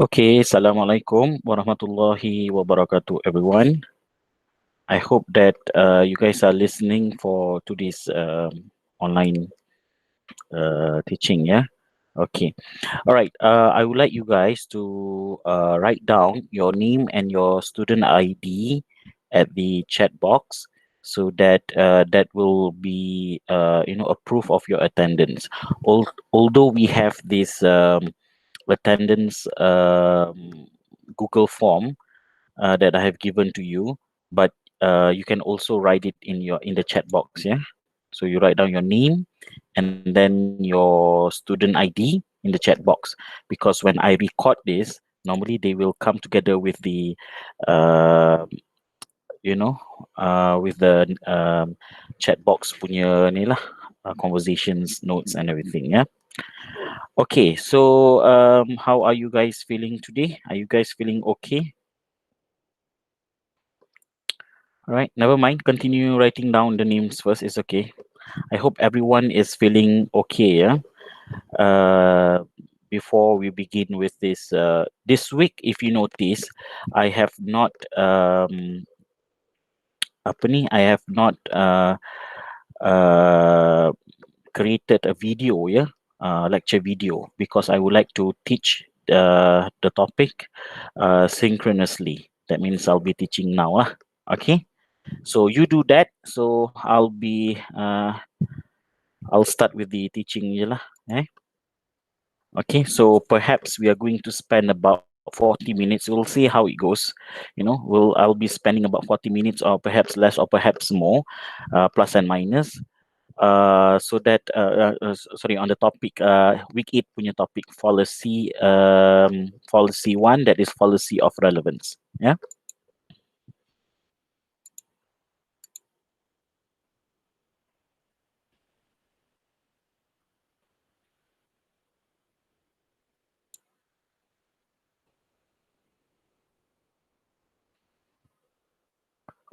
Okay, Assalamualaikum warahmatullahi wabarakatuh, everyone. I hope that you guys are listening for today's online teaching. Yeah. Okay. All right. I would like you guys to write down your name and your student ID at the chat box, so that that will be a proof of your attendance. Although we have this attendance Google form that I have given to you, but you can also write it in the chat box. Yeah, so you write down your name and then your student ID in the chat box, because when I record this, normally they will come together with the uh, you know with the chat box punya ni lah, conversations notes and everything. Yeah. Okay, so how are you guys feeling today? Are you guys feeling okay? All right, never mind. Continue writing down the names first. It's okay. I hope everyone is feeling okay. Yeah. Uh, Before we begin with this week, if you notice, I have not apa ni? I have not uh, created a video, yeah, lecture video, because I would like to teach the topic synchronously. That means I'll be teaching now. Okay. So you do that. So I'll start with the teaching je lah. Okay, so perhaps we are going to spend about 40 minutes. We'll see how it goes. I'll be spending about 40 minutes, or perhaps less, or perhaps more, plus and minus. So that sorry, on the topic, week 8 punya topic, fallacy 1, that is fallacy of relevance. Yeah.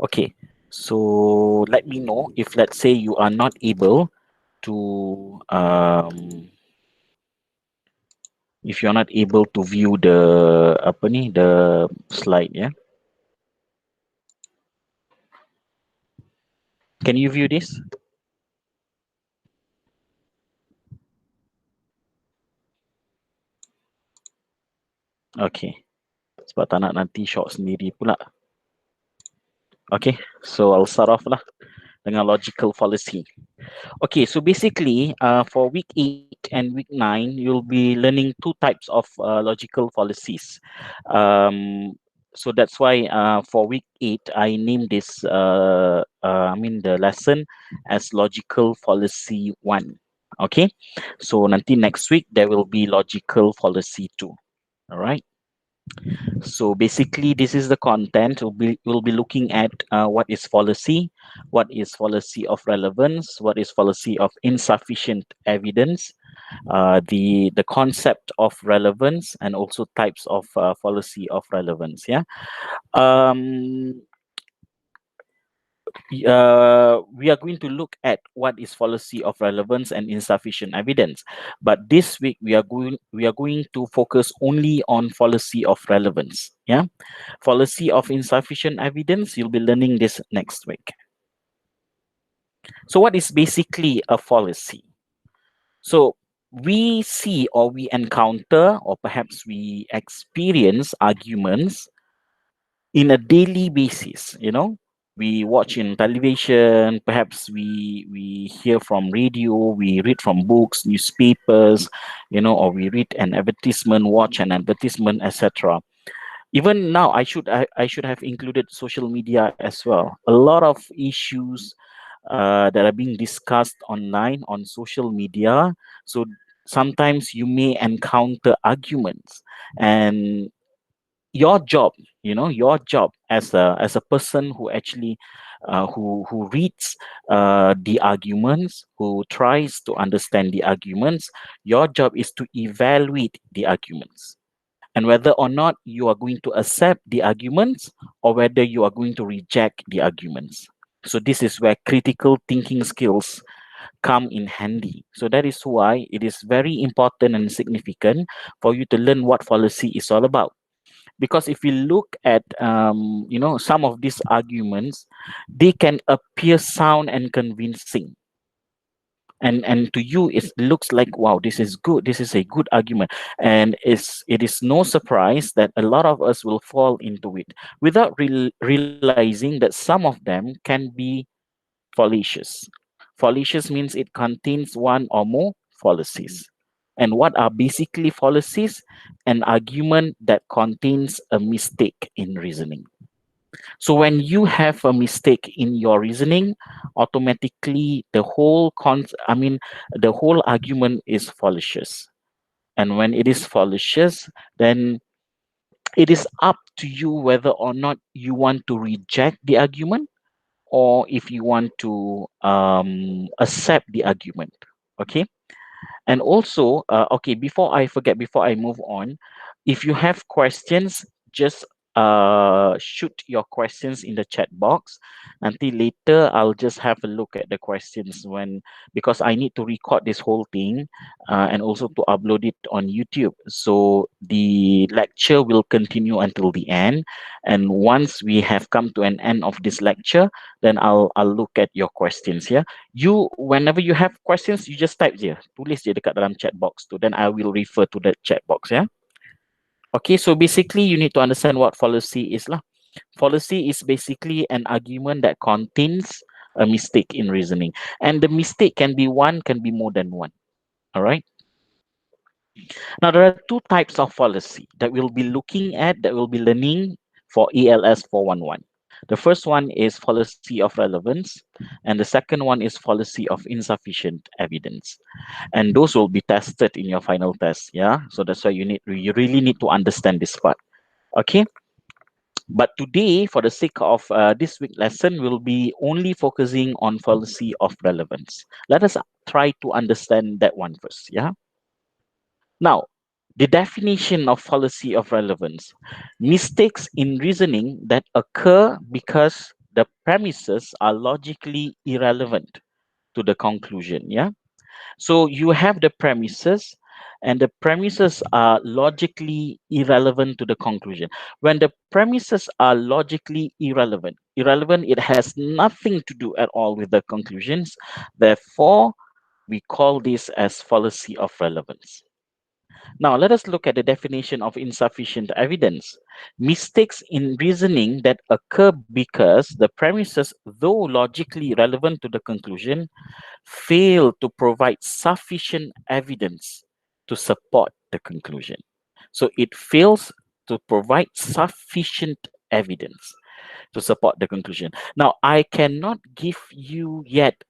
Okay, so let me know if, let's say, you are not able to if you're not able to view the slide. Yeah, can you view this? Okay, sebab tak nak nanti short sendiri pula. Okay, so I'll start off lah dengan logical fallacy. Okay, so basically, for week 8 and week 9, you'll be learning two types of logical fallacies. So that's why for week 8, I named this, the lesson as logical fallacy 1. Okay, so nanti next week, there will be logical fallacy 2. All right. So basically, this is the content. We'll be looking at what is fallacy of relevance, what is fallacy of insufficient evidence, the concept of relevance, and also types of fallacy of relevance. Yeah. We are going to look at what is fallacy of relevance and insufficient evidence, but this week we are going to focus only on fallacy of relevance. Yeah, fallacy of insufficient evidence, you'll be learning this next week. So what is basically a fallacy? So we see, or we encounter, or perhaps we experience arguments in a daily basis. We watch in television, perhaps we hear from radio, we read from books, newspapers, or we read an advertisement, watch an advertisement, etc. Even now, I should have included social media as well. A lot of issues that are being discussed online on social media. So sometimes you may encounter arguments, and your job as a person who actually who reads the arguments, who tries to understand the arguments, your job is to evaluate the arguments, and whether or not you are going to accept the arguments, or whether you are going to reject the arguments. So this is where critical thinking skills come in handy. So that is why it is very important and significant for you to learn what fallacy is all about. Because if we look at some of these arguments, they can appear sound and convincing, and to you it looks like, wow, this is good, this is a good argument, and it is no surprise that a lot of us will fall into it without realizing that some of them can be fallacious. Fallacious means it contains one or more fallacies. And what are basically fallacies? An argument that contains a mistake in reasoning. So when you have a mistake in your reasoning, automatically the whole argument is fallacious. And when it is fallacious, then it is up to you whether or not you want to reject the argument, or if you want to accept the argument. Okay. And also, okay, before I forget, before I move on, if you have questions, just shoot your questions in the chat box. Until later, I'll just have a look at the questions because I need to record this whole thing and also to upload it on YouTube. So the lecture will continue until the end. And once we have come to an end of this lecture, then I'll look at your questions. Yeah. You, whenever you have questions, you just type je, tulis je dekat dalam chat box tu, then I will refer to that chat box. Yeah. Okay, so basically you need to understand what fallacy is lah. Fallacy is basically an argument that contains a mistake in reasoning, and the mistake can be one, can be more than one. All right. Now there are two types of fallacy that we'll be looking at, that we'll be learning for ALS 411. The first one is fallacy of relevance, and the second one is fallacy of insufficient evidence. And those will be tested in your final test. Yeah, so that's why you really need to understand this part. Okay. But today, for the sake of this week lesson, we'll be only focusing on fallacy of relevance. Let us try to understand that one first. Yeah. Now, the definition of fallacy of relevance: mistakes in reasoning that occur because the premises are logically irrelevant to the conclusion. Yeah. So you have the premises, and the premises are logically irrelevant to the conclusion. When the premises are logically irrelevant, it has nothing to do at all with the conclusions. Therefore, we call this as fallacy of relevance. Now, let us look at the definition of insufficient evidence. Mistakes in reasoning that occur because the premises, though logically relevant to the conclusion, fail to provide sufficient evidence to support the conclusion. So it fails to provide sufficient evidence to support the conclusion. Now, I cannot give you yet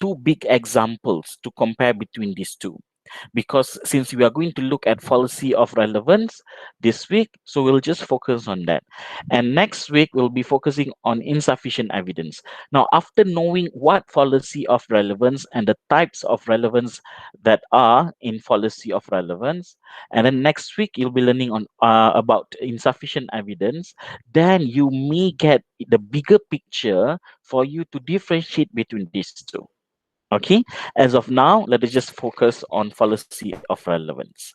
two big examples to compare between these two, because since we are going to look at fallacy of relevance this week, so we'll just focus on that. And next week, we'll be focusing on insufficient evidence. Now, after knowing what fallacy of relevance and the types of relevance that are in fallacy of relevance, and then next week, you'll be learning on about insufficient evidence, then you may get the bigger picture for you to differentiate between these two. Okay, as of now, let us just focus on fallacy of relevance.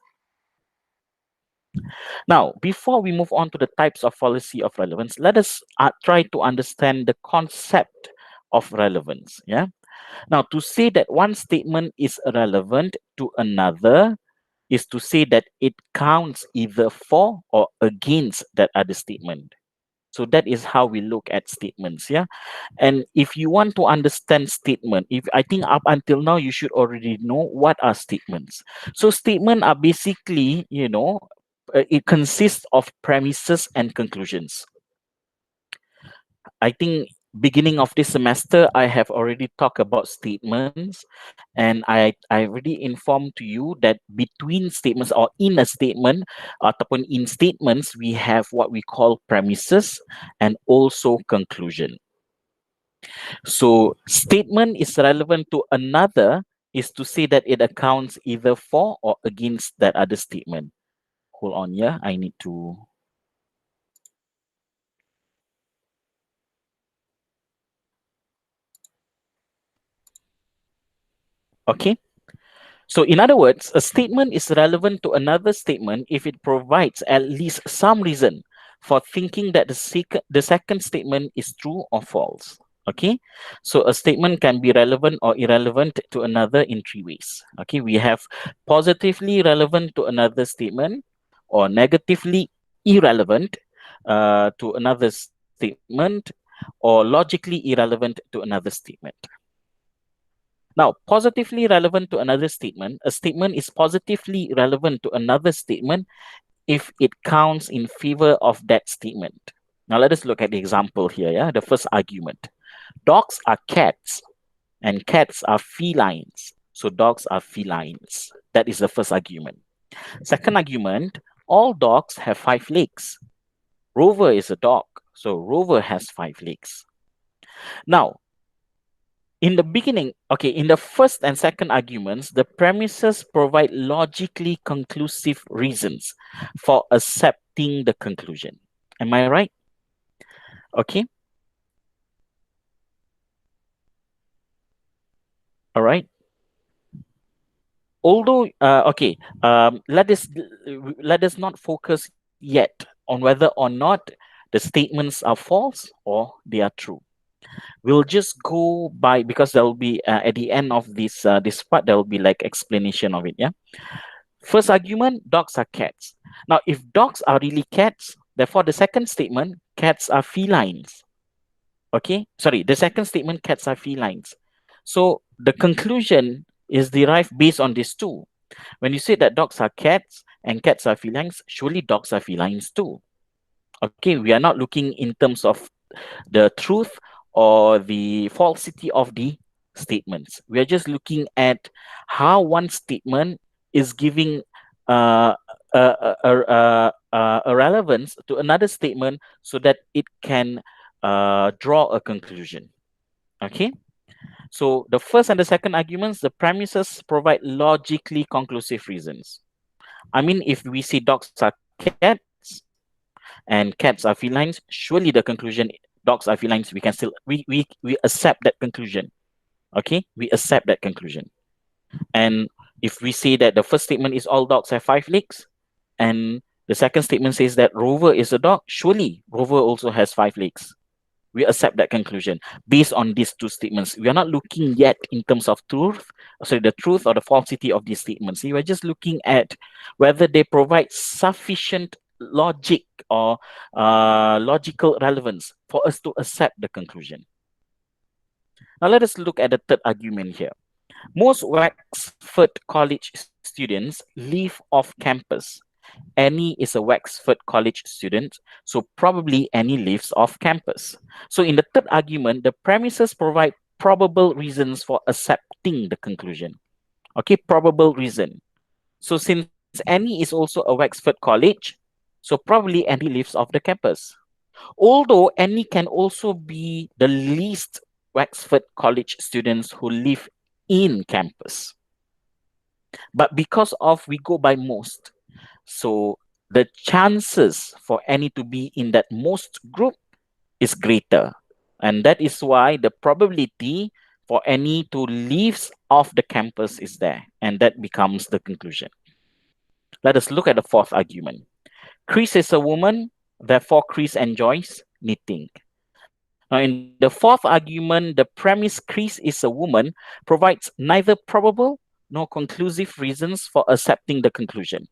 Now, before we move on to the types of fallacy of relevance, let us try to understand the concept of relevance. Yeah. Now, to say that one statement is relevant to another is to say that it counts either for or against that other statement. So that is how we look at statements. Yeah. And if you want to understand statement, if I think up until now, you should already know what are statements. So statement are basically, it consists of premises and conclusions. I think beginning of this semester, I have already talked about statements, and I already informed to you that between statements or in a statement ataupun in statements, we have what we call premises and also conclusion. So statement is relevant to another is to say that it accounts either for or against that other statement. Hold on, yeah, I need to. Okay. So, in other words, a statement is relevant to another statement if it provides at least some reason for thinking that the second statement is true or false. Okay, so a statement can be relevant or irrelevant to another in three ways. Okay, we have positively relevant to another statement, or negatively irrelevant to another statement, or logically irrelevant to another statement. Now, positively relevant to another statement, a statement is positively relevant to another statement if it counts in favor of that statement. Now, let us look at the example here. Yeah, the first argument: dogs are cats, and cats are felines. So, dogs are felines. That is the first argument. Second argument: all dogs have 5 legs. Rover is a dog, so Rover has 5 legs. Now, in the beginning, okay, in the first and second arguments, the premises provide logically conclusive reasons for accepting the conclusion. Am I right? Okay. All right. Although, okay, let us not focus yet on whether or not the statements are false or they are true. We'll just go by, because there will be at the end of this part there will be like explanation of it. Yeah. First argument: dogs are cats. Now, if dogs are really cats, therefore the second statement, cats are felines. Okay, sorry, the second statement, cats are felines. So the conclusion is derived based on these two. When you say that dogs are cats and cats are felines, surely dogs are felines too. Okay, we are not looking in terms of the truth or the falsity of the statements. We are just looking at how one statement is giving uh, a relevance to another statement so that it can draw a conclusion. Okay. So the first and the second arguments, the premises provide logically conclusive reasons. I mean, if we see dogs are cats and cats are felines, surely the conclusion dogs are felines, we can still we accept that conclusion. Okay, we accept that conclusion. And if we say that the first statement is all dogs have 5 legs, and the second statement says that Rover is a dog, surely Rover also has 5 legs. We accept that conclusion based on these two statements. We are not looking yet in terms of the truth or the falsity of these statements. We are just looking at whether they provide sufficient logic or logical relevance for us to accept the conclusion. Now let us look at the third argument here. Most Wexford College students live off campus. Annie is a Wexford College student, so probably Annie lives off campus. So in the third argument, the premises provide probable reasons for accepting the conclusion. Okay, probable reason. So since Annie is also a Wexford College, so probably Annie lives off the campus. Although Annie can also be the least Wexford College students who live in campus. But because of we go by most, so the chances for Annie to be in that most group is greater. And that is why the probability for Annie to leave off the campus is there. And that becomes the conclusion. Let us look at the fourth argument. Chris is a woman, therefore Chris enjoys knitting. Now, in the fourth argument, the premise Chris is a woman provides neither probable nor conclusive reasons for accepting the conclusion.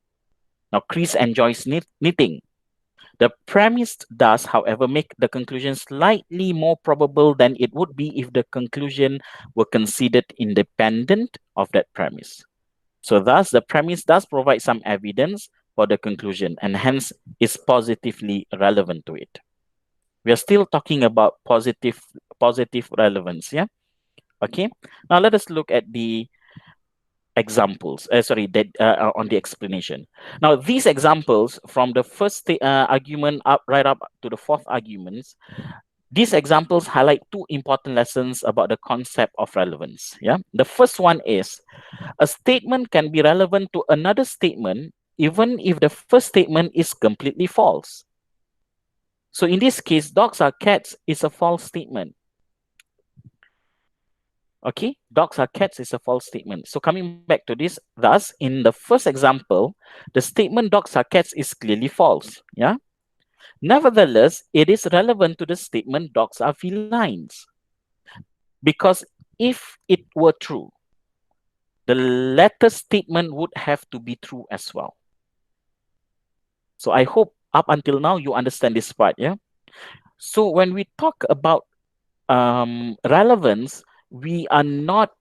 Now, Chris enjoys knitting. The premise does, however, make the conclusion slightly more probable than it would be if the conclusion were considered independent of that premise. So, thus, the premise does provide some evidence for the conclusion and hence is positively relevant to it. We are still talking about positive relevance. Yeah. Okay. Now, let us look at the examples that on the explanation. Now these examples from the first argument up to the fourth arguments, these examples highlight two important lessons about the concept of relevance. Yeah, the first one is a statement can be relevant to another statement even if the first statement is completely false. So in this case, dogs are cats is a false statement. Okay, dogs are cats is a false statement. So coming back to this, thus in the first example, the statement dogs are cats is clearly false. Yeah. Nevertheless, it is relevant to the statement dogs are felines. Because if it were true, the latter statement would have to be true as well. So I hope up until now you understand this part. Yeah. So when we talk about relevance, we are not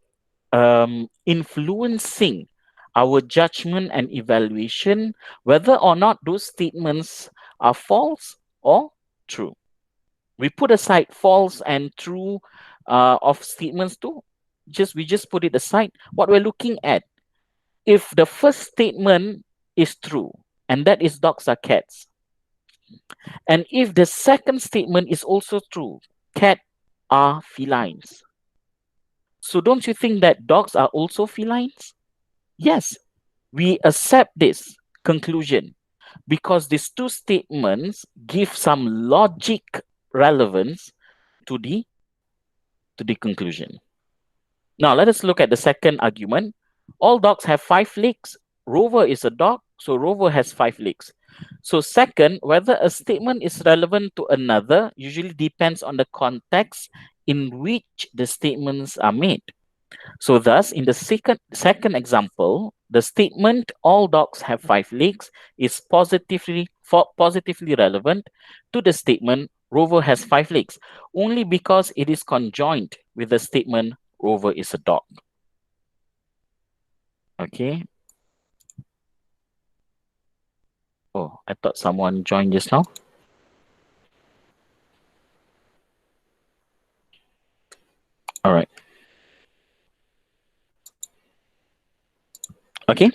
influencing our judgment and evaluation whether or not those statements are false or true. We put aside false and true of statements too. We just put it aside. What we're looking at, if the first statement is true, and that is dogs are cats, and if the second statement is also true, cat are felines. So don't you think that dogs are also felines? Yes, we accept this conclusion because these two statements give some logic relevance to the conclusion. Now let us look at the second argument. All dogs have 5 legs. Rover is a dog, so Rover has 5 legs. So second, whether a statement is relevant to another usually depends on the context in which the statements are made. So thus, in the second example, the statement "all dogs have 5 legs" is positively relevant to the statement "Rover has 5 legs" only because it is conjoined with the statement "Rover is a dog." Okay. Oh, I thought someone joined just now. All right. Okay.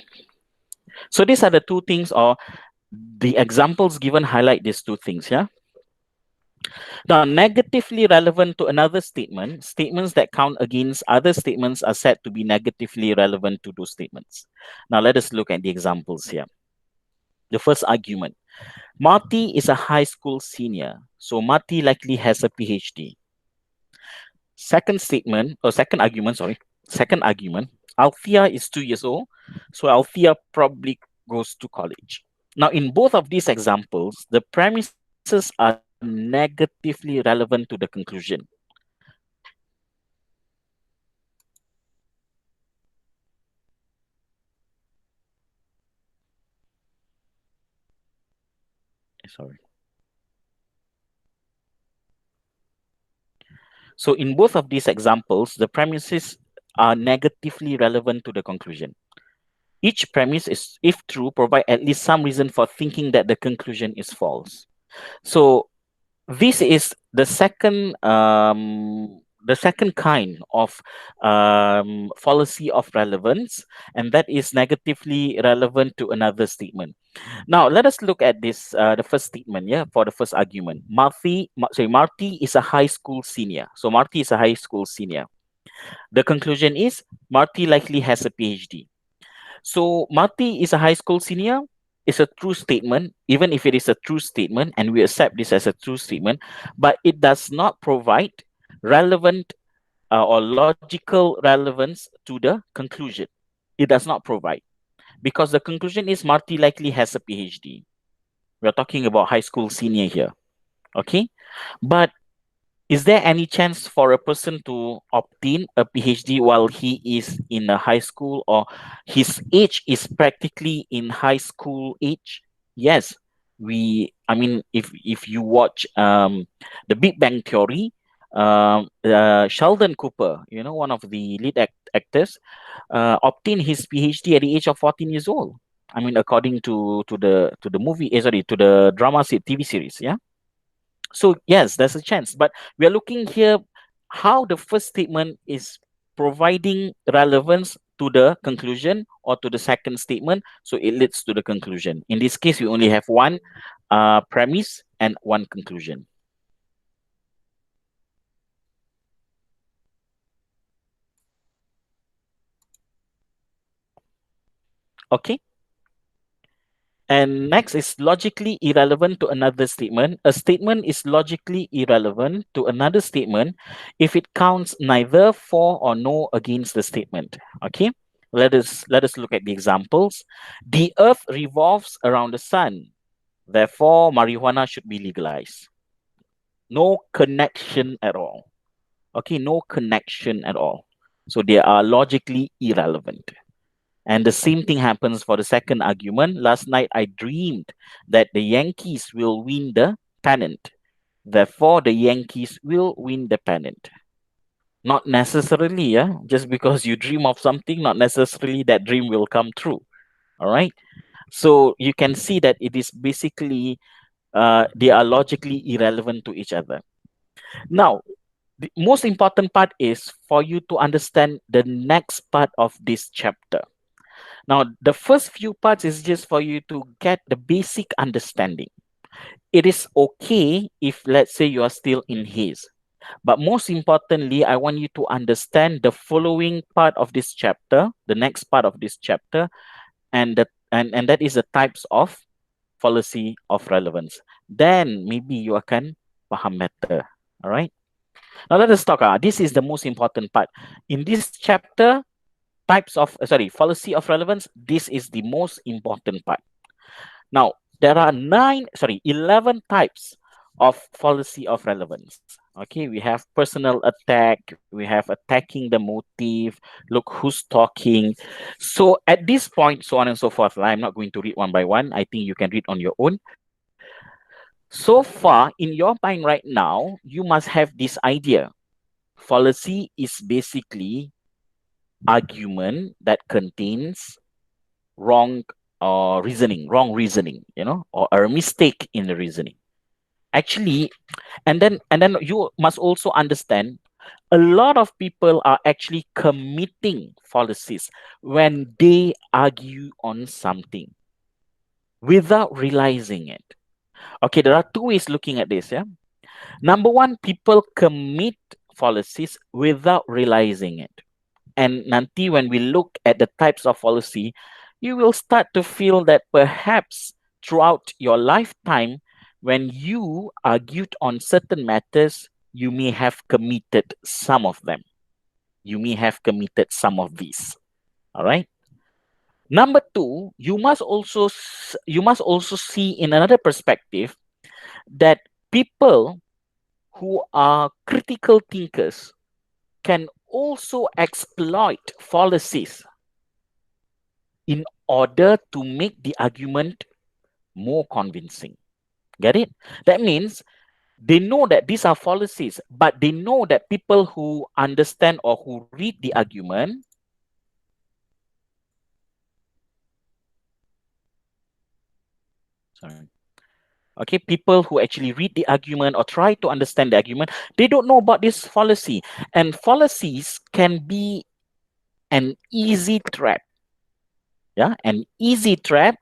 So these are the two things, or the examples given highlight these two things. Yeah. Now, negatively relevant to another statement, statements that count against other statements are said to be negatively relevant to those statements. Now, let us look at the examples here. The first argument, Marty is a high school senior, so Marty likely has a PhD. Second argument, Althea is 2 years old, so Althea probably goes to college. Now, in both of these examples, the premises are negatively relevant to the conclusion. Sorry. So in both of these examples, the premises are negatively relevant to the conclusion. Each premise is, if true, provide at least some reason for thinking that the conclusion is false. So this is the second kind of fallacy of relevance, and that is negatively relevant to another statement. Now let us look at this the first statement. Yeah, for the first argument, Marty is a high school senior. So Marty is a high school senior. The conclusion is Marty likely has a PhD. So Marty is a high school senior is a true statement, even if it is a true statement, and we accept this as a true statement, but it does not provide relevant or logical relevance to the conclusion. It does not provide, because the conclusion is Marty likely has a PhD. We're talking about high school senior here. Okay. But is there any chance for a person to obtain a PhD while he is in a high school, or his age is practically in high school age? Yes. I mean, if you watch the Big Bang Theory, Sheldon Cooper, one of the lead actors, obtained his PhD at the age of 14 years old. I mean, according to the movie, to the TV series, yeah. So yes, there's a chance, but we are looking here how the first statement is providing relevance to the conclusion or to the second statement, so it leads to the conclusion. In this case, we only have one premise and one conclusion. Okay. And next is logically irrelevant to another statement. A statement is logically irrelevant to another statement if it counts neither for or no against the statement. Okay, let us look at the examples. The earth revolves around the sun, therefore marijuana should be legalized. No connection at all. Okay, no connection at all. So they are logically irrelevant. And the same thing happens for the second argument. Last night I dreamed that the Yankees will win the pennant. Therefore, the Yankees will win the pennant. Not necessarily, yeah. Just because you dream of something, not necessarily that dream will come true. All right. So you can see that it is basically they are logically irrelevant to each other. Now, the most important part is for you to understand the next part of this chapter. Now, the first few parts is just for you to get the basic understanding. It is okay if, let's say, you are still in haze. But most importantly, I want you to understand the following part of this chapter, the next part of this chapter, and that is the types of fallacy of relevance. Then maybe you akan faham better. All right. Now let us talk. This is the most important part. In this chapter, fallacy of relevance, this is the most important part. Now, there are 11 types of fallacy of relevance. Okay, we have personal attack, we have attacking the motive, look who's talking. So at this point, so on and so forth, I'm not going to read one by one. I think you can read on your own. So far, in your mind right now, you must have this idea. Fallacy is basically argument that contains wrong wrong reasoning, or a mistake in the reasoning. Actually, and then you must also understand a lot of people are actually committing fallacies when they argue on something without realizing it. Okay, there are two ways looking at this, yeah. Number one, people commit fallacies without realizing it. And nanti when we look at the types of fallacy, you will start to feel that perhaps throughout your lifetime, when you argued on certain matters, you may have committed some of them. You may have committed some of these. All right. Number two, you must also see in another perspective that people who are critical thinkers can also exploit fallacies in order to make the argument more convincing. Get it? That means they know that these are fallacies, but they know that people who understand or who read the argument sorry. Okay, people who actually read the argument or try to understand the argument, they don't know about this fallacy. And fallacies can be an easy trap. Yeah, an easy trap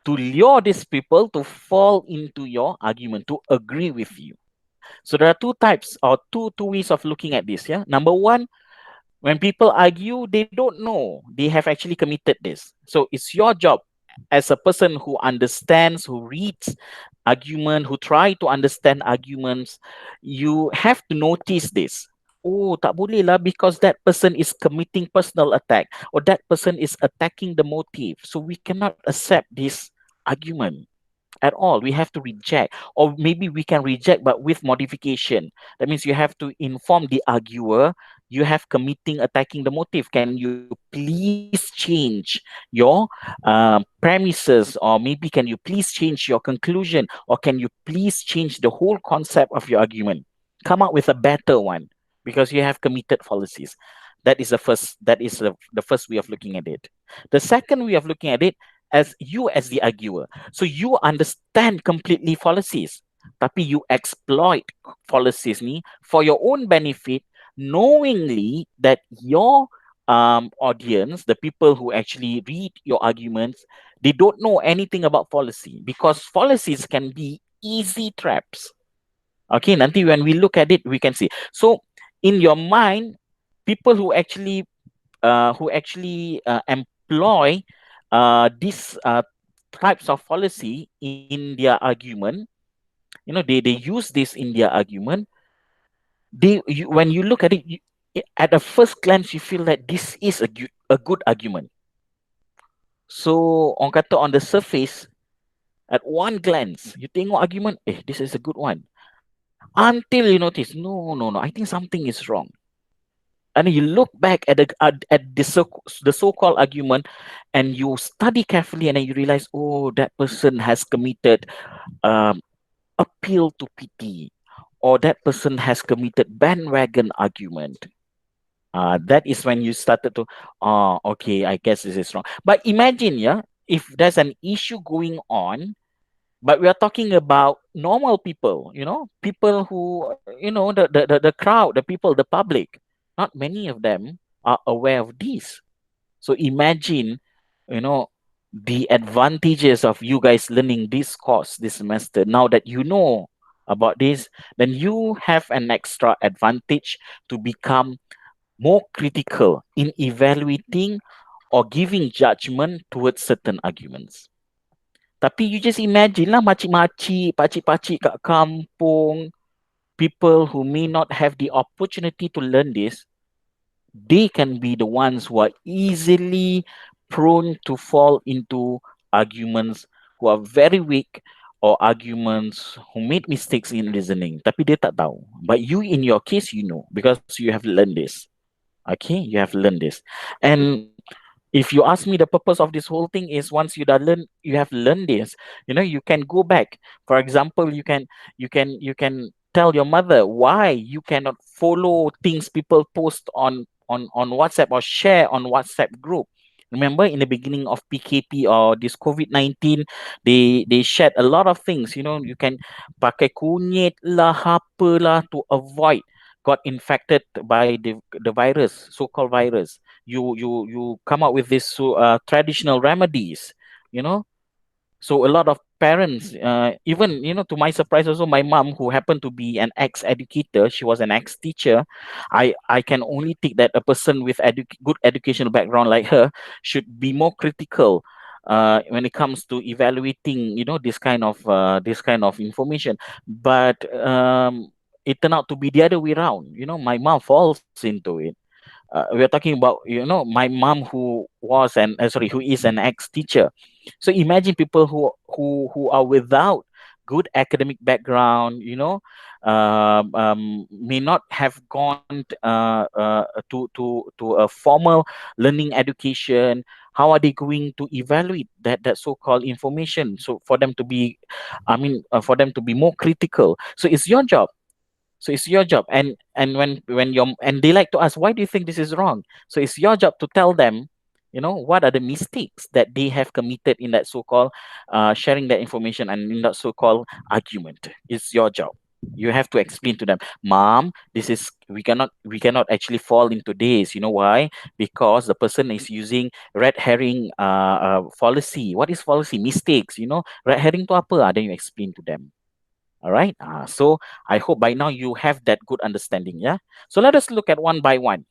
to lure these people to fall into your argument, to agree with you. So there are two types or two ways of looking at this. Yeah. Number one, when people argue, they don't know they have actually committed this. So it's your job as a person who understands, who reads argument, who try to understand arguments, you have to notice this. Oh, tak boleh lah because that person is committing personal attack or that person is attacking the motive. So we cannot accept this argument at all. We have to reject, or maybe we can reject but with modification. That means you have to inform the arguer you have committing attacking the motive. Can you please change your premises, or maybe can you please change your conclusion, or can you please change the whole concept of your argument, come up with a better one, because you have committed fallacies. That is the first way of looking at it. The second way of looking at it, as you as the arguer, so you understand completely fallacies, tapi you exploit fallacies ni for your own benefit, knowingly that your audience, the people who actually read your arguments, they don't know anything about fallacy, because fallacies can be easy traps. Okay, nanti when we look at it, we can see. So in your mind, people who actually employ this types of fallacy in their argument, they use this in their argument. When you look at it, at a first glance, you feel that this is a good argument. So orang kata on the surface, at one glance, you tengok argument, this is a good one. Until you notice, no, I think something is wrong. And then you look back at the so-called argument, and you study carefully, and then you realize, oh, that person has committed um, appeal to pity, or that person has committed bandwagon argument. That is when you started to, okay, I guess this is wrong. But imagine, yeah, if there's an issue going on, but we are talking about normal people, people who, the crowd, the people, the public. Not many of them are aware of this. So imagine, you know, the advantages of you guys learning this course this semester. Now that you know about this, then you have an extra advantage to become more critical in evaluating or giving judgment towards certain arguments. Tapi you just imagine lah, makcik-makcik, pakcik-pakcik kat kampung, people who may not have the opportunity to learn this, they can be the ones who are easily prone to fall into arguments who are very weak, or arguments who made mistakes in reasoning. Tapi dia tak tahu. But you, in your case, you know, because you have learned this. Okay, you have learned this. And if you ask me, the purpose of this whole thing is, once you have learned this, you can go back. For example, you can tell your mother why you cannot follow things people post on WhatsApp, or share on WhatsApp group. Remember, in the beginning of PKP or this COVID-19, they shared a lot of things. You can pakai kunyit lah, apa lah, to avoid got infected by the virus, so-called virus. You come up with this traditional remedies, you know so a lot of parents, even, to my surprise also, my mom, who happened to be an ex-educator, she was an ex-teacher. I can only think that a person with good educational background like her should be more critical when it comes to evaluating, this kind of information. But it turned out to be the other way around. My mom falls into it. We are talking about, my mom, who is an ex-teacher. So imagine people who are without good academic background, may not have gone to a formal learning education. How are they going to evaluate that so-called information? So for them to be, for them to be more critical. So it's your job. And when they like to ask, why do you think this is wrong? So it's your job to tell them, what are the mistakes that they have committed in that so-called sharing that information, and in that so-called argument. It's your job. You have to explain to them, mom, this is we cannot actually fall into this. You know why? Because the person is using red herring fallacy. What is fallacy? Mistakes. Red herring to apa? Then you explain to them. All right. So I hope by now you have that good understanding. Yeah. So let us look at one by one.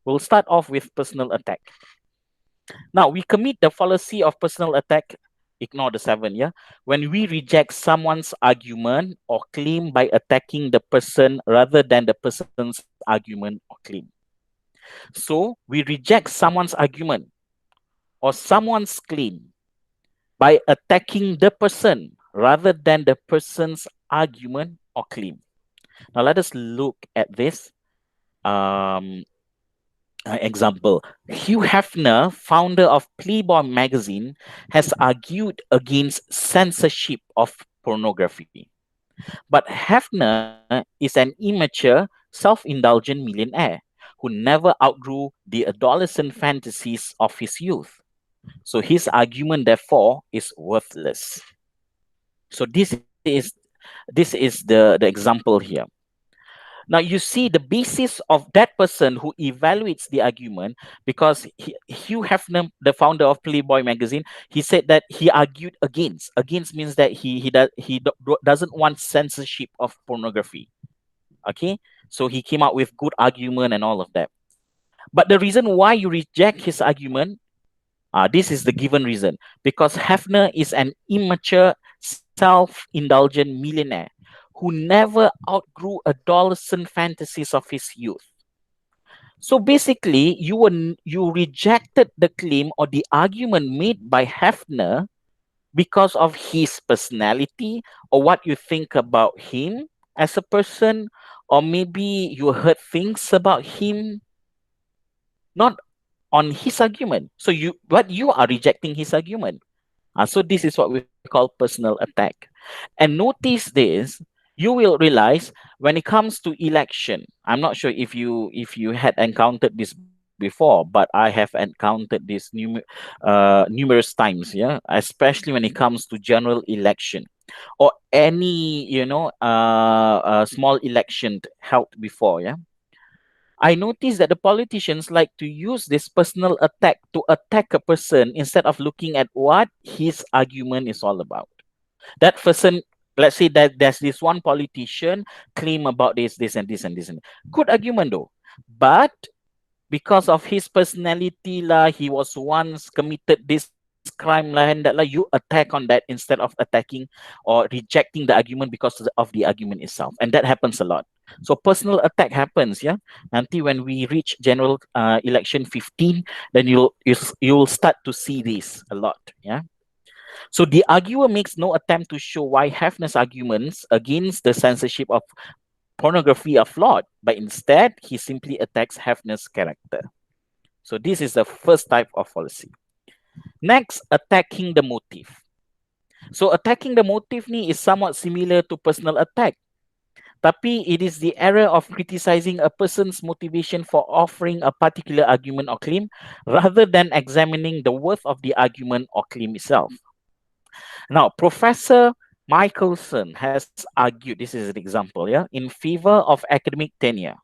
We'll start off with personal attack. Now, we commit the fallacy of personal attack. Ignore the 7. Yeah. When we reject someone's argument or claim by attacking the person rather than the person's argument or claim. So we reject someone's argument or someone's claim by attacking the person rather than the person's argument or claim. Now let us look at this example. Hugh Hefner, founder of Playboy magazine, has argued against censorship of pornography. But Hefner is an immature, self-indulgent millionaire who never outgrew the adolescent fantasies of his youth. So his argument, therefore, is worthless. So this is the example here. Now you see the basis of that person who evaluates the argument, because Hugh Hefner, the founder of Playboy magazine, he said that he argued against. Against means that he doesn't want censorship of pornography. Okay, so he came out with good argument and all of that. But the reason why you reject his argument This is the given reason because Hefner is an immature, self-indulgent millionaire who never outgrew adolescent fantasies of his youth. So basically, you rejected the claim or the argument made by Hefner because of his personality or what you think about him as a person, or maybe you heard things about him, not on his argument. So you are rejecting his argument. So this is what we call personal attack. And notice this, you will realize when it comes to election, I'm not sure if you had encountered this before, but I have encountered this numerous times, yeah, especially when it comes to general election or any small election held before, yeah. I noticed that the politicians like to use this personal attack to attack a person instead of looking at what his argument is all about. That person, let's say that there's this one politician claim about this and this and this and good argument though, but because of his personality lah, he was once committed this crime lah, and that lah, you attack on that instead of attacking or rejecting the argument because of the argument itself, and that happens a lot. So personal attack happens, yeah. Nanti when we reach general election 15, then you'll start to see this a lot, yeah. So the arguer makes no attempt to show why Hefner's arguments against the censorship of pornography are flawed, but instead he simply attacks Hefner's character. So this is the first type of fallacy. Next, attacking the motive. So attacking the motive ni is somewhat similar to personal attack. Tapi it is the error of criticizing a person's motivation for offering a particular argument or claim rather than examining the worth of the argument or claim itself. Now, Professor Michelson has argued, this is an example, yeah, in favor of academic tenure.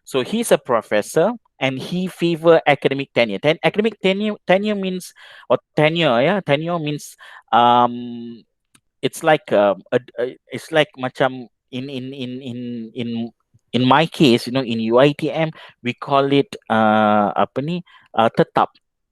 So he's a professor and he favor academic tenure. Academic tenure means, or tenure, yeah, tenure means it's like it's like macam in my case, you know, in UiTM we call it apa ni, tetap,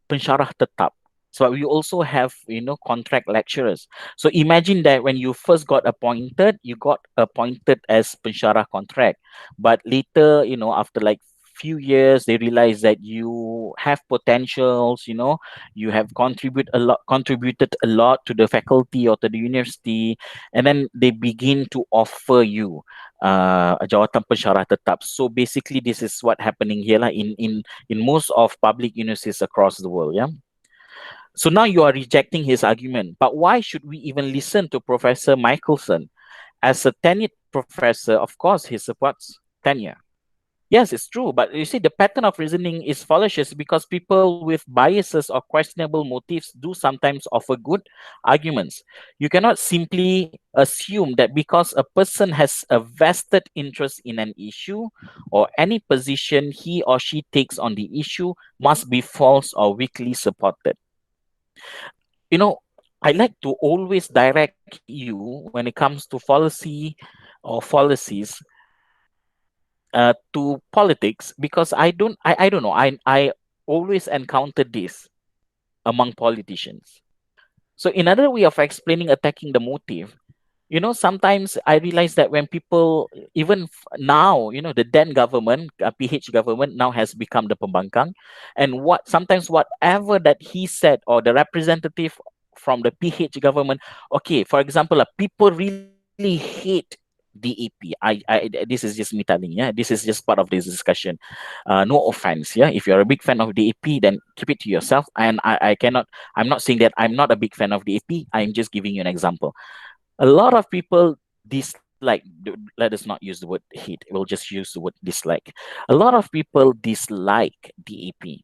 pensyarah tetap. So we also have, you know, contract lecturers. So imagine that when you first got appointed, you got appointed as pensyarah contract, but later, you know, after like few years, they realize that you have potentials, you know, you have contributed a lot to the faculty or to the university, and then they begin to offer you a jawatan pensyarah tetap. So basically, this is what happening here lah, in most of public universities across the world, yeah. So now you are rejecting his argument. But why should we even listen to Professor Michelson? As a tenured professor, of course, he supports tenure. Yes, it's true. But you see, the pattern of reasoning is fallacious because people with biases or questionable motives do sometimes offer good arguments. You cannot simply assume that because a person has a vested interest in an issue or any position he or she takes on the issue must be false or weakly supported. You know, I like to always direct you when it comes to fallacy or fallacies to politics, because I don't know, I always encounter this among politicians. So another way of explaining attacking the motive, you know, sometimes I realize that when people, even now, you know, the then government, PH government now has become the pembangkang, and what sometimes whatever that he said or the representative from the PH government, okay, for example, people really hate DAP. This is just me telling, yeah, this is just part of this discussion. No offense, yeah. If you're a big fan of DAP, then keep it to yourself. And I cannot, I'm not saying that I'm not a big fan of DAP. I'm just giving you an example. A lot of people dislike, let us not use the word hate, we'll just use the word dislike. A lot of people dislike DAP,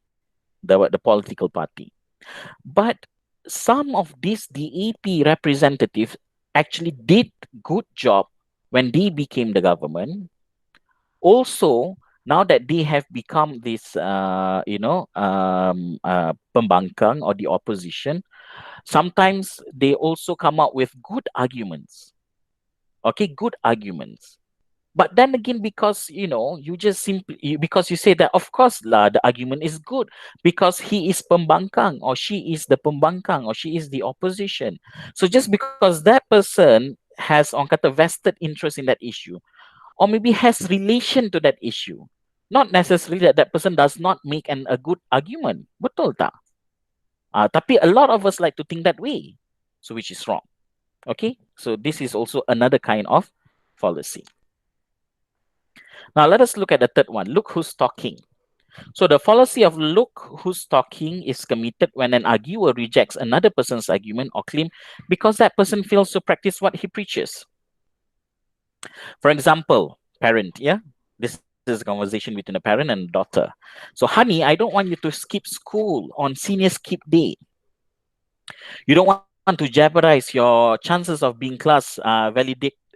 the political party. But some of these DAP representatives actually did good job when they became the government. Also, now that they have become this, pembangkang or the opposition, sometimes they also come up with good arguments. Okay, good arguments. But then again, because you just simply because you say that of course lah, the argument is good because he is pembangkang or she is the pembangkang or she is the opposition. So just because that person has orang kata vested interest in that issue or maybe has relation to that issue, not necessarily that that person does not make a good argument. Betul tak? Tapi a lot of us like to think that way, so which is wrong. Okay, so this is also another kind of fallacy. Now let us look at the third one. Look who's talking. So the fallacy of look who's talking is committed when an arguer rejects another person's argument or claim because that person fails to practice what he preaches. For example, parent, yeah? This is a conversation between a parent and a daughter. So, honey, I don't want you to skip school on senior skip day. You don't want to jeopardize your chances of being class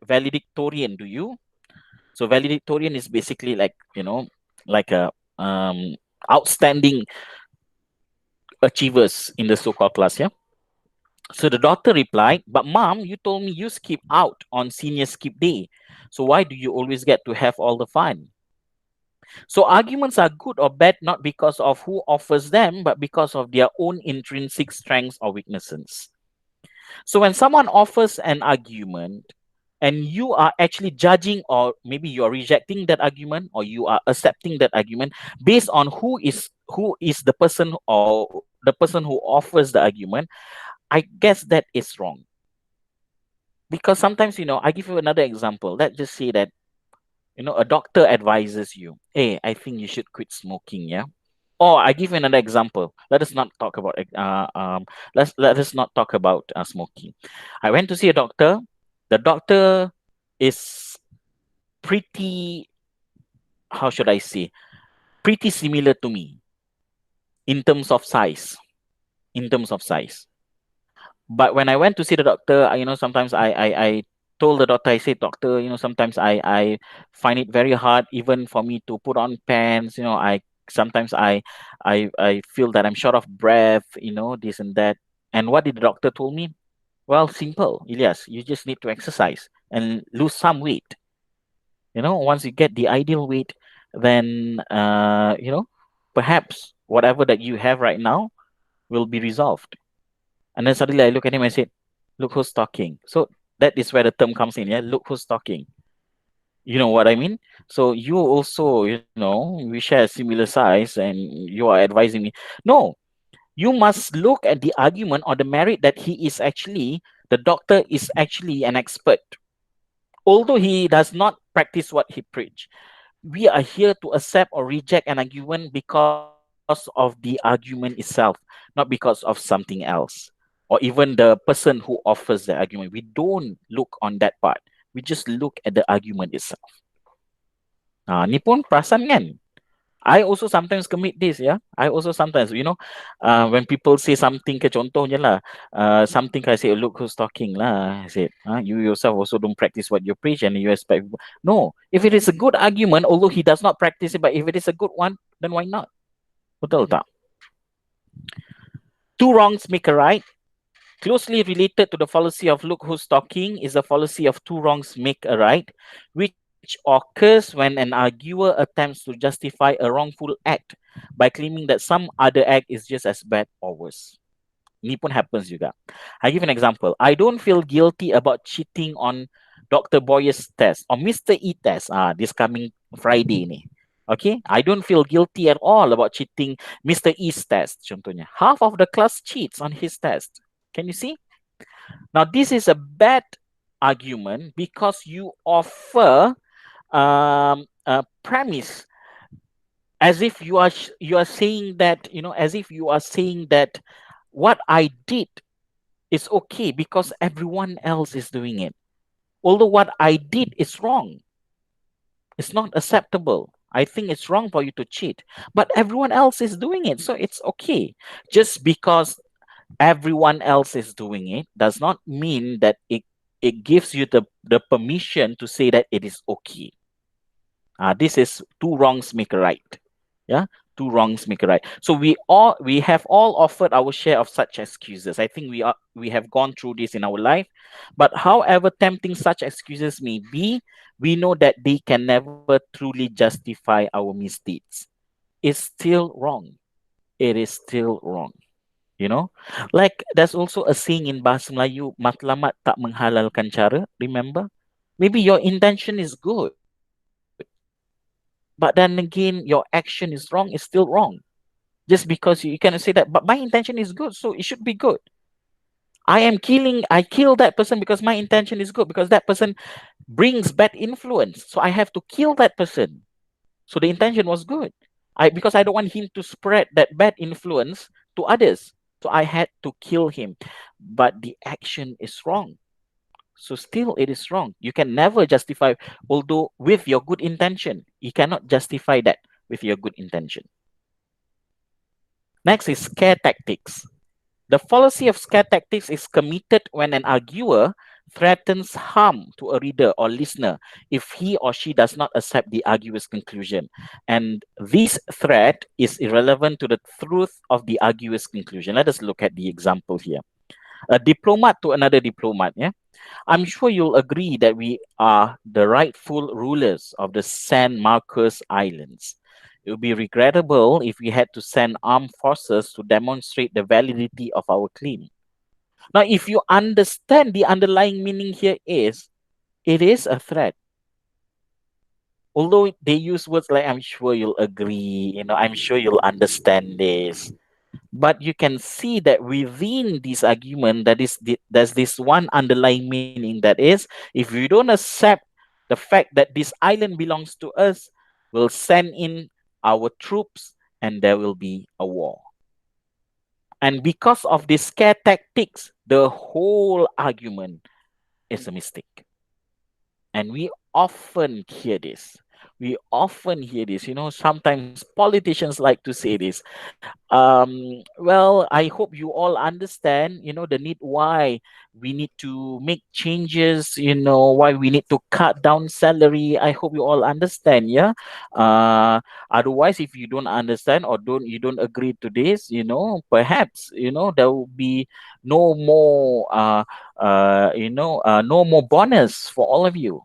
valedictorian, do you? So valedictorian is basically like, like a outstanding achievers in the so-called class, yeah? So the daughter replied, but mom, you told me you skip out on senior skip day. So why do you always get to have all the fun? So arguments are good or bad not because of who offers them, but because of their own intrinsic strengths or weaknesses. So when someone offers an argument and you are actually judging or maybe you are rejecting that argument or you are accepting that argument based on who is the person or the person who offers the argument, I guess that is wrong. Because sometimes, I give you another example. Let's just say that, a doctor advises you, hey, I think you should quit smoking, yeah? Or I give you another example. Let us not talk about let us not talk about smoking. I went to see a doctor. The doctor is pretty, how should I say, pretty similar to me in terms of size. In terms of size. But when I went to see the doctor, sometimes I told the doctor, I said, doctor, sometimes I find it very hard even for me to put on pants. I sometimes I feel that I'm short of breath, this and that. And what did the doctor told me? Well, simple, Elias, you just need to exercise and lose some weight. Once you get the ideal weight, then perhaps whatever that you have right now will be resolved. And then suddenly I look at him and said, look who's talking. So that is where the term comes in, yeah? Look who's talking. You know what I mean? So you also, we share a similar size and you are advising me. No, you must look at the argument or the merit that the doctor is actually an expert. Although he does not practice what he preach. We are here to accept or reject an argument because of the argument itself, not because of something else. Or even the person who offers the argument. We don't look on that part. We just look at the argument itself. Ni pun perasan kan? I also sometimes commit this, yeah. I also sometimes, when people say something, contohnya lah, something I say, look who's talking lah. I said, you yourself also don't practice what you preach and you expect. No, if it is a good argument, although he does not practice it, but if it is a good one, then why not? Betul tak? Two wrongs make a right. Closely related to the fallacy of look who's talking is the fallacy of two wrongs make a right, which occurs when an arguer attempts to justify a wrongful act by claiming that some other act is just as bad or worse. Ini pun happens juga. I give an example. I don't feel guilty about cheating on Dr. Boyer's test or Mr. E test. This coming Friday ni. Okay, I don't feel guilty at all about cheating Mr. E's test. Contohnya, half of the class cheats on his test. Can you see? Now, this is a bad argument because you offer a premise as if you are saying that, as if you are saying that what I did is okay because everyone else is doing it. Although what I did is wrong. It's not acceptable. I think it's wrong for you to cheat. But everyone else is doing it, so it's okay. Just because everyone else is doing it does not mean that it gives you the permission to say that it is okay. This is two wrongs make a right. Yeah, Two wrongs make a right. So we have all offered our share of such excuses. I think we have gone through this in our life. But however tempting such excuses may be, we know that they can never truly justify our misdeeds. It's still wrong. It is still wrong. You know, like there's also a saying in Bahasa Melayu, matlamat tak menghalalkan cara. Remember? Maybe your intention is good, but then again, your action is wrong. It's still wrong. Just because you cannot say that, but my intention is good, so it should be good. I kill that person because my intention is good, because that person brings bad influence. So I have to kill that person. So the intention was good. Because I don't want him to spread that bad influence to others. So I had to kill him. But the action is wrong. So still it is wrong. You can never justify, although with your good intention, you cannot justify that with your good intention. Next is scare tactics. The fallacy of scare tactics is committed when an arguer threatens harm to a reader or listener if he or she does not accept the arguer's conclusion. And this threat is irrelevant to the truth of the arguer's conclusion. Let us look at the example here. A diplomat to another diplomat. Yeah, I'm sure you'll agree that we are the rightful rulers of the San Marcos Islands. It would be regrettable if we had to send armed forces to demonstrate the validity of our claim. Now, if you understand the underlying meaning here is, it is a threat. Although they use words like, I'm sure you'll agree, I'm sure you'll understand this. But you can see that within this argument, there's this one underlying meaning, that is, if we don't accept the fact that this island belongs to us, we'll send in our troops and there will be a war. And because of these scare tactics, the whole argument is a mistake. And we often hear this. Sometimes politicians like to say this. Well, I hope you all understand, the need why we need to make changes, why we need to cut down salary. I hope you all understand, yeah. Otherwise, if you don't understand or you don't agree to this, perhaps, there will be no more no more bonus for all of you.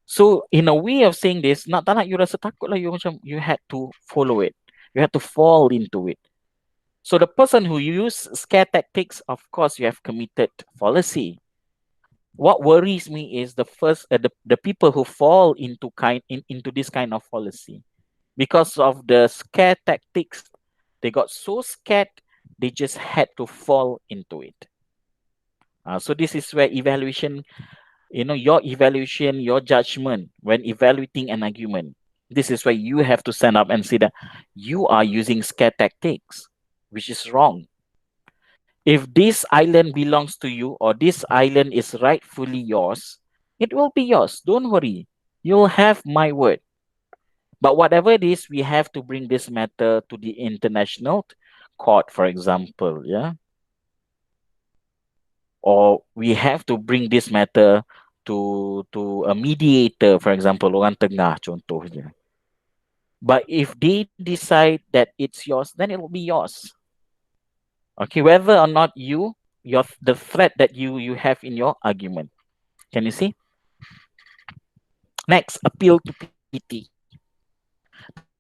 So in a way of saying this, tak nak you rasa takut lah, you had to follow it. You had to fall into it. So the person who use scare tactics, of course, you have committed fallacy. What worries me is the people who fall into this kind of fallacy. Because of the scare tactics, they got so scared, they just had to fall into it. So this is where evaluation, your evaluation, your judgment when evaluating an argument, this is where you have to stand up and say that you are using scare tactics, which is wrong. If this island belongs to you or this island is rightfully yours, it will be yours. Don't worry. You'll have my word. But whatever it is, we have to bring this matter to the international court, for example, yeah? Or we have to bring this matter to a mediator, for example, orang tengah contohnya. But if they decide that it's yours, then it will be yours. Okay, whether or not the threat that you have in your argument. Can you see? Next, appeal to pity.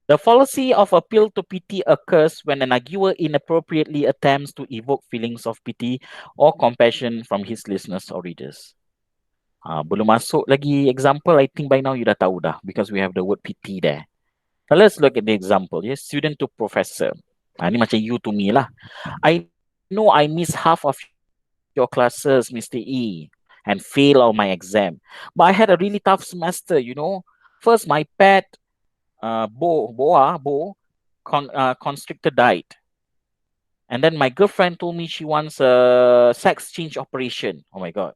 The fallacy of appeal to pity occurs when an arguer inappropriately attempts to evoke feelings of pity or compassion from his listeners or readers. Belum masuk lagi example, I think by now you dah tahu dah, because we have the word pity there. Now let's look at the example. Yes, student to professor. Ini macam you to me lah. I know I miss half of your classes, Mr. E, and fail on my exam. But I had a really tough semester, First, my pet, constrictor died. And then my girlfriend told me she wants a sex change operation. Oh my God.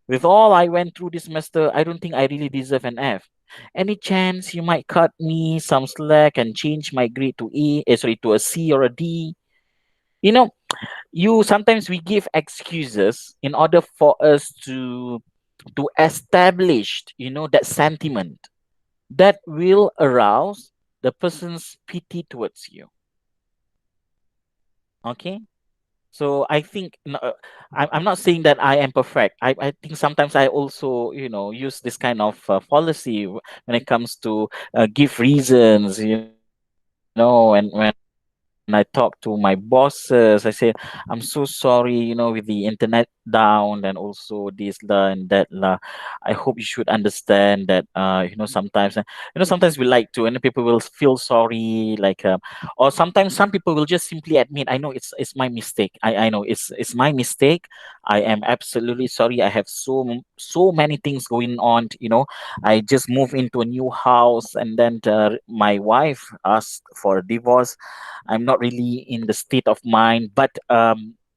With all I went through this semester, I don't think I really deserve an F. Any chance you might cut me some slack and change my grade to to a C or a D? You know, sometimes we give excuses in order for us to establish, that sentiment that will arouse the person's pity towards you. Okay. So I think I'm not saying that I am perfect. I think sometimes I also, use this kind of policy when it comes to give reasons, and when I talk to my bosses, I say, I'm so sorry, with the internet down, and also this la and that la. I hope you should understand that, sometimes we like to, and then people will feel sorry, like, or sometimes some people will just simply admit, I know it's my mistake. I know it's my mistake. I am absolutely sorry. I have so many things going on. I just moved into a new house, and then my wife asked for a divorce. I'm not really in the state of mind, but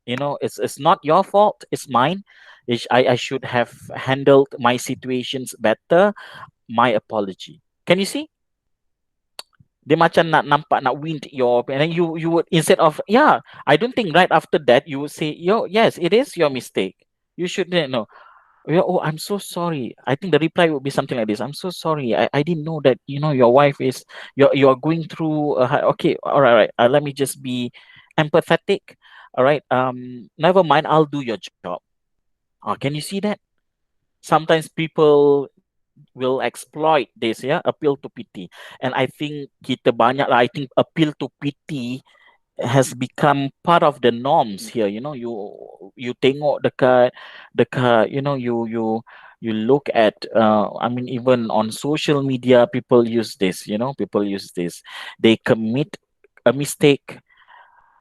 it's not your fault. It's mine. I should have handled my situations better. My apology. Can you see? Dia macam nak nampak, nak wind your, and then you would, instead of, yeah, I don't think right after that you would say, yes, it is your mistake. You should know. Yeah, oh, I'm so sorry. I think the reply would be something like this. I'm so sorry. I didn't know that, your wife is, you're going through okay, all right. Let me just be empathetic. All right. Never mind, I'll do your job. Can you see that? Sometimes people will exploit this, yeah, appeal to pity. And I think kita banyak lah, I think appeal to pity has become part of the norms here. You tengok dekat, you look at, I mean, even on social media, people use this. People use this. They commit a mistake,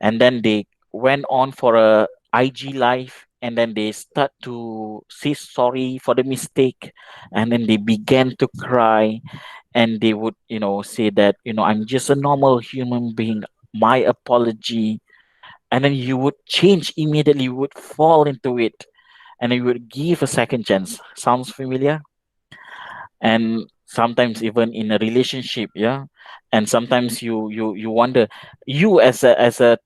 and then they went on for a IG live, and then they start to say sorry for the mistake, and then they began to cry, and they would, say that, I'm just a normal human being, my apology. And then you would change immediately, you would fall into it, and you would give a second chance. Sounds familiar? And sometimes even in a relationship, yeah. And sometimes you wonder, you as the,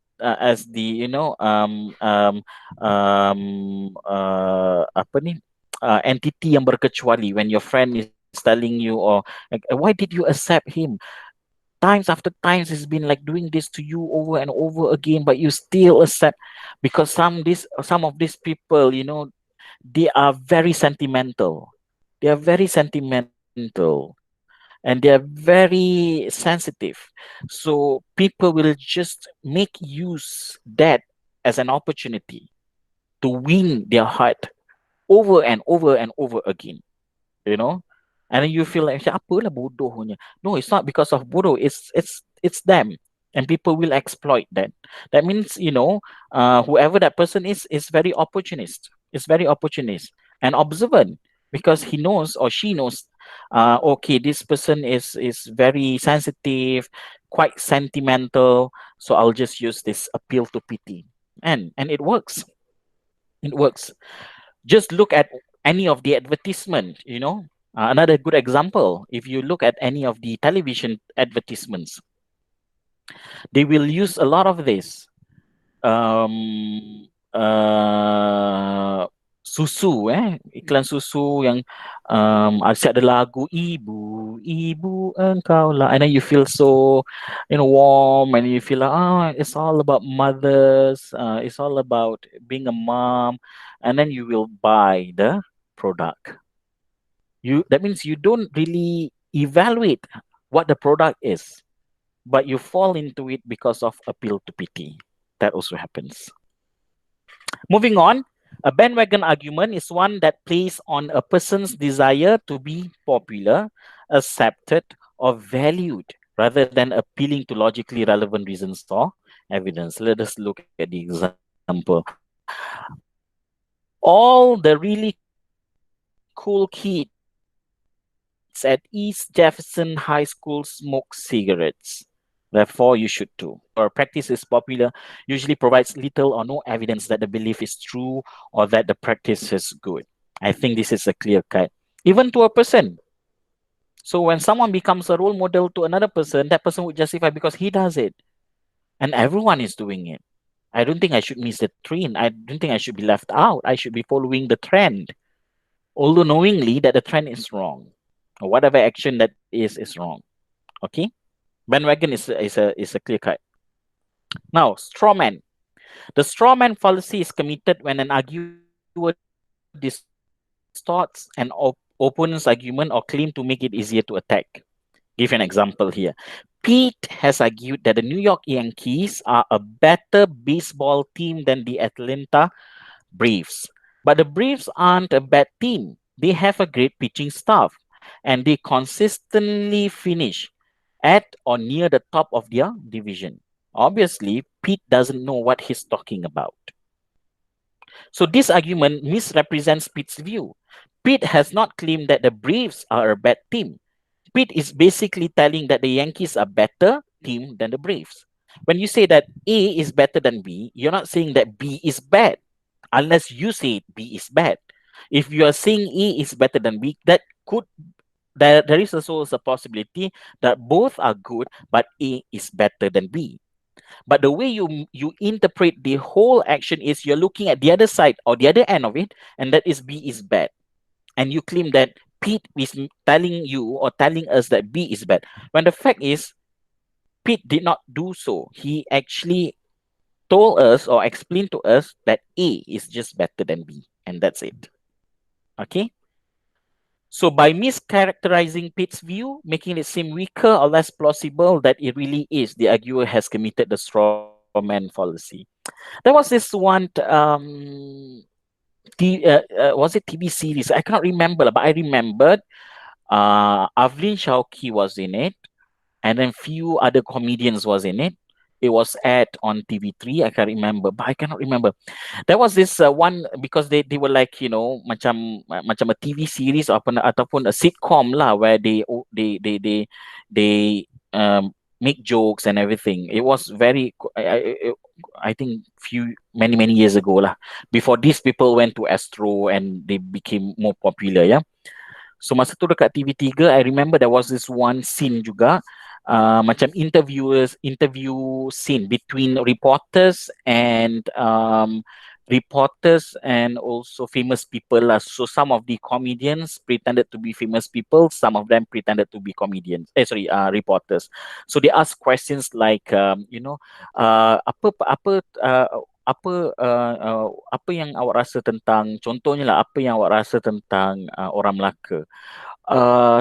apa ni, entity yang berkecuali, when your friend is telling you, or like, why did you accept him? Times after times he's been like doing this to you over and over again, but you still accept. Because some of these people, they are very sentimental. They are very sentimental, and they are very sensitive. So people will just make use that as an opportunity to win their heart over and over and over again. you know and then you feel like, "Macam apalah bodohnya." No, it's not because of bodoh, it's them. And people will exploit that. That means, whoever that person is very opportunist. Is very opportunist and observant, because he knows, or she knows, okay, this person is very sensitive, quite sentimental, so I'll just use this appeal to pity. And it works. It works. Just look at any of the advertisement. Another good example, if you look at any of the television advertisements, they will use a lot of this, um susu, iklan susu yang, asyik ada lagu, ibu ibu engkau lah, and then you feel so, warm, and you feel like, it's all about mothers, it's all about being a mom, and then you will buy the product. That means you don't really evaluate what the product is, but you fall into it because of appeal to pity. That also happens. Moving on, a bandwagon argument is one that plays on a person's desire to be popular, accepted, or valued, rather than appealing to logically relevant reasons or evidence. Let us look at the example. All the really cool kids at East Jefferson High School smoke cigarettes. Therefore, you should too. Or practice is popular, usually provides little or no evidence that the belief is true or that the practice is good. I think this is a clear cut. Even to a person. So when someone becomes a role model to another person, that person would justify because he does it. And everyone is doing it. I don't think I should miss the trend. I don't think I should be left out. I should be following the trend, although knowingly that the trend is wrong, or whatever action that is wrong. Okay? Bandwagon is a clear cut. Now, straw man. The straw man fallacy is committed when an arguer distorts an opponent's argument or claim to make it easier to attack. Give an example here. Pete has argued that the New York Yankees are a better baseball team than the Atlanta Braves. But the Braves aren't a bad team. They have a great pitching staff and they consistently finish at or near the top of their division. Obviously, Pete doesn't know what he's talking about. So this argument misrepresents Pete's view. Pete has not claimed that the Braves are a bad team. Pete is basically telling that the Yankees are better team than the Braves. When you say that A is better than B, you're not saying that B is bad, unless you say B is bad. If you are saying A is better than B, that could there is also a possibility that both are good, but A is better than B. But the way you interpret the whole action is you're looking at the other side or the other end of it, and that is B is bad, and you claim that Pete is telling you or telling us that B is bad, when the fact is Pete did not do so. He actually told us or explained to us that A is just better than B, and that's it. Okay. So by mischaracterizing Pete's view, making it seem weaker or less plausible that it really is, the arguer has committed the straw man fallacy. There was this one was it TV series? I cannot remember, but I remembered Avlin Shauki was in it, and then few other comedians was in it. It was aired on TV3. I can't remember, but I cannot remember. There was this one because they were like macam a TV series ataupun a sitcom lah where they make jokes and everything. It was very I think many years ago lah. Before these people went to Astro and they became more popular, yeah. So masa tu dekat TV3, I remember there was this one scene juga, macam interview scene between reporters and also famous people lah. So some of the comedians pretended to be famous people, some of them pretended to be comedians. Reporters. So they ask questions like, apa yang awak rasa tentang, contohnya lah, apa yang awak rasa tentang orang Melaka?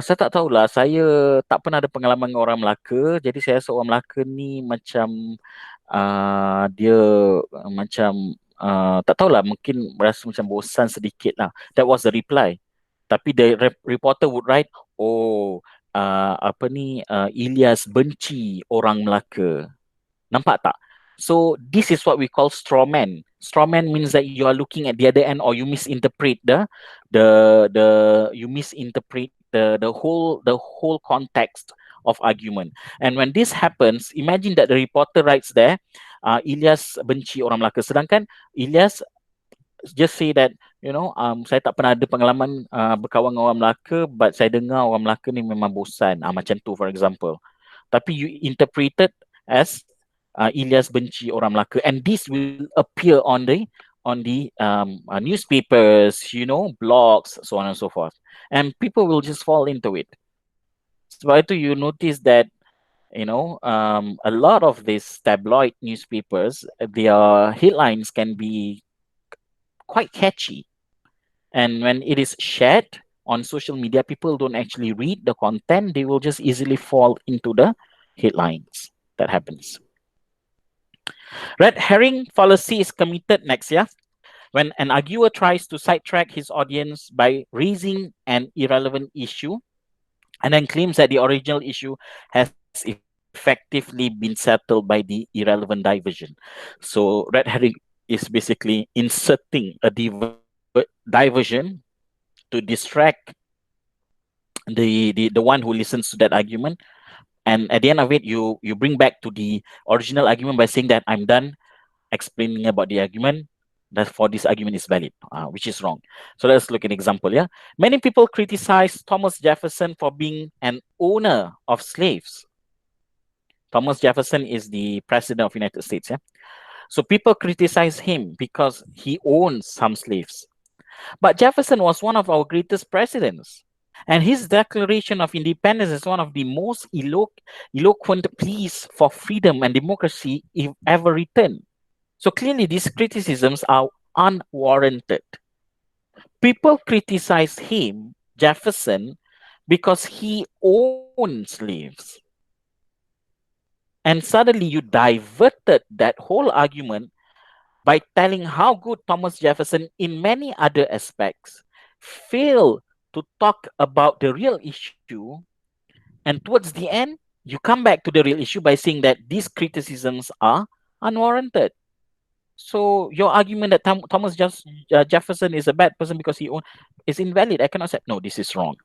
Saya tak tahulah, saya tak pernah ada pengalaman dengan orang Melaka, jadi saya rasa orang Melaka ni macam dia macam tak tahulah, mungkin merasa macam bosan sedikit lah. That was the reply. Tapi the reporter would write, Ilyas benci orang Melaka. Nampak tak? So this is what we call straw man. Straw man means that you are looking at the other end, or you misinterpret the whole context of argument. And when this happens, imagine that the reporter writes there, Ilyas benci orang Melaka. Sedangkan Ilyas just say that, saya tak pernah ada pengalaman berkawan dengan orang Melaka, but saya dengar orang Melaka ni memang bosan. Macam tu, for example. Tapi you interpreted as Ilyas benci orang Melaka, and this will appear on the newspapers, blogs, so on and so forth, and people will just fall into it. Sebab itu you notice that a lot of these tabloid newspapers, their headlines can be quite catchy, and when it is shared on social media, people don't actually read the content. They will just easily fall into the headlines. That happens. Red herring fallacy is committed next, yeah? When an arguer tries to sidetrack his audience by raising an irrelevant issue and then claims that the original issue has effectively been settled by the irrelevant diversion. So red herring is basically inserting a diversion to distract the one who listens to that argument. And at the end of it, you bring back to the original argument by saying that I'm done explaining about the argument. Therefore, this argument is valid, which is wrong. So let's look at an example. Yeah, many people criticize Thomas Jefferson for being an owner of slaves. Thomas Jefferson is the president of the United States. Yeah, so people criticize him because he owns some slaves. But Jefferson was one of our greatest presidents. And his declaration of independence is one of the most eloquent pleas for freedom and democracy ever written. So clearly, these criticisms are unwarranted. People criticize him, Jefferson, because he owned slaves. And suddenly you diverted that whole argument by telling how good Thomas Jefferson, in many other aspects, failed to talk about the real issue. And towards the end, you come back to the real issue by saying that these criticisms are unwarranted. So your argument that Thomas Jefferson is a bad person because he owned is invalid. I cannot say no. This is wrong,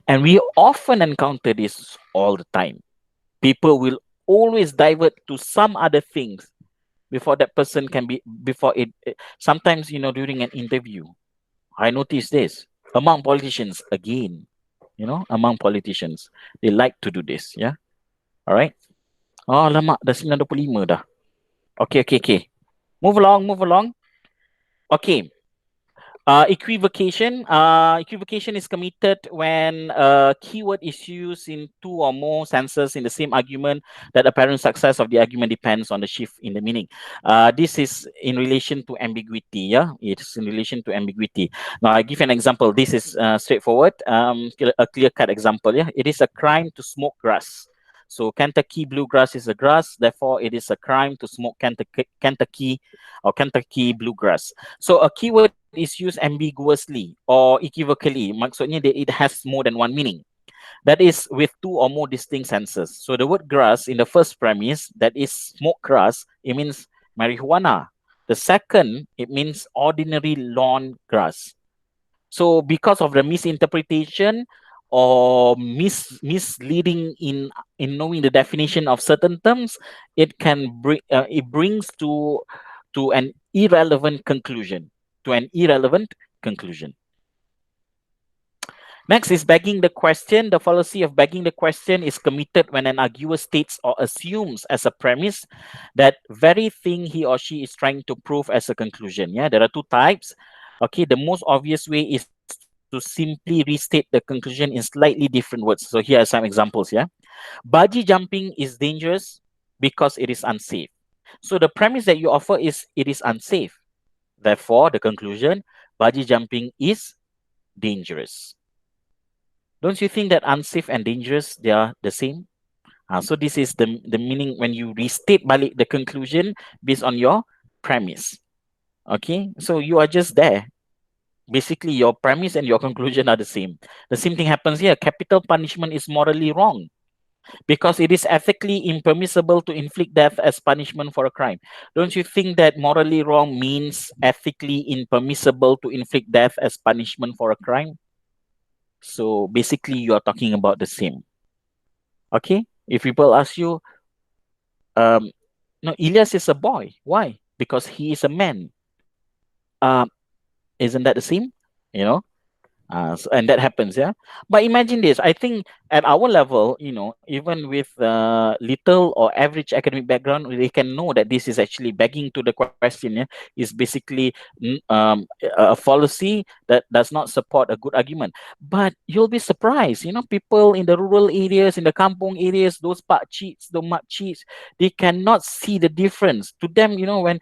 and we often encounter this all the time. People will always divert to some other things before that person can be before sometimes during an interview I notice this among politicians again, among politicians they like to do this. Yeah, all right. Oh lama dah 9:25 dah. Okay, move along. Okay. Equivocation. Equivocation is committed when a keyword is used in two or more senses in the same argument that apparent success of the argument depends on the shift in the meaning. This is in relation to ambiguity. Yeah, it's in relation to ambiguity. Now, I give an example. This is straightforward. A clear-cut example. Yeah, it is a crime to smoke grass. So Kentucky bluegrass is a grass. Therefore, it is a crime to smoke Kentucky bluegrass. So a keyword is used ambiguously or equivocally. Maksudnya it has more than one meaning. That is with two or more distinct senses. So the word grass in the first premise, that is smoke grass, it means marijuana. The second, it means ordinary lawn grass. So because of the misinterpretation or misleading in knowing the definition of certain terms, it brings to an irrelevant conclusion. To an irrelevant conclusion. Next is begging the question. The fallacy of begging the question is committed when an arguer states or assumes as a premise that very thing he or she is trying to prove as a conclusion. Yeah, there are two types. Okay, the most obvious way is to simply restate the conclusion in slightly different words. So here are some examples. Yeah, bungee jumping is dangerous because it is unsafe. So the premise that you offer is it is unsafe. Therefore, the conclusion, bungee jumping is dangerous. Don't you think that unsafe and dangerous, they are the same? So this is the meaning when you restate balik the conclusion based on your premise. Okay, so you are just there. Basically, your premise and your conclusion are the same. The same thing happens here. Capital punishment is morally wrong because it is ethically impermissible to inflict death as punishment for a crime. Don't you think that morally wrong means ethically impermissible to inflict death as punishment for a crime? So basically, you are talking about the same. Okay? If people ask you, um, no, Elias is a boy. Why? Because he is a man. Uh, isn't that the same? You know? And that happens, yeah. But imagine this. I think at our level, even with little or average academic background, they can know that this is actually begging to the question. Yeah, is basically a fallacy that does not support a good argument. But you'll be surprised. People in the rural areas, in the kampong areas, those pak cheats, the mak cheats, they cannot see the difference. To them, when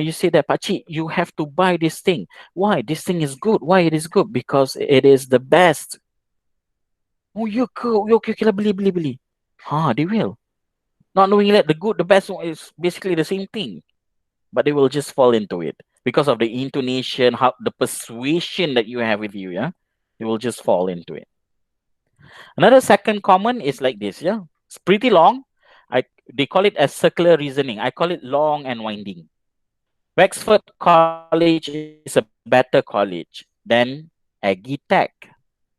you say that pak cik, you have to buy this thing. Why? This thing is good. Why it is good? Because it is the best. Oh, you ke? Okay, okay, beli. They will. Not knowing that the good, the best one is basically the same thing. But they will just fall into it. Because of the intonation, how the persuasion that you have with you, yeah? They will just fall into it. Another second common is like this, yeah? It's pretty long. They call it as circular reasoning. I call it long and winding. Wexford College is a better college than Agitech.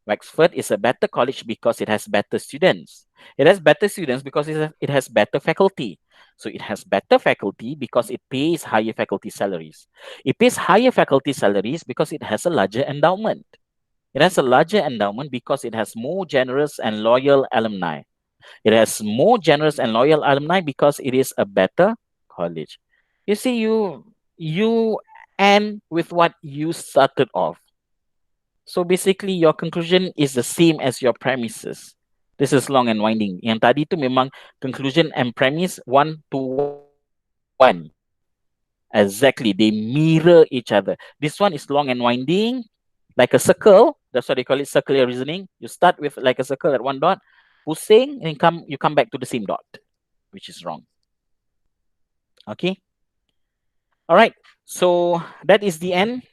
Wexford is a better college because it has better students. It has better students because it has better faculty. So it has better faculty because it pays higher faculty salaries. It pays higher faculty salaries because it has a larger endowment. It has a larger endowment because it has more generous and loyal alumni. It has more generous and loyal alumni because it is a better college. You see, you end with what you started off. So basically your conclusion is the same as your premises. This is long and winding. Yang tadi tu memang conclusion and premise 1 to 1. Exactly, they mirror each other. This one is long and winding, like a circle. That's why they call it circular reasoning. You start with like a circle at one dot, pusing, and you come back to the same dot, which is wrong. Okay. All right. So that is the end.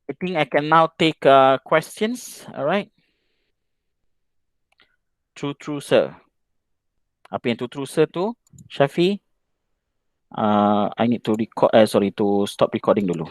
I think I can now take questions. All right. True, sir. Apa yang true, sir tu, Shafi? I need to record. Sorry, to stop recording dulu.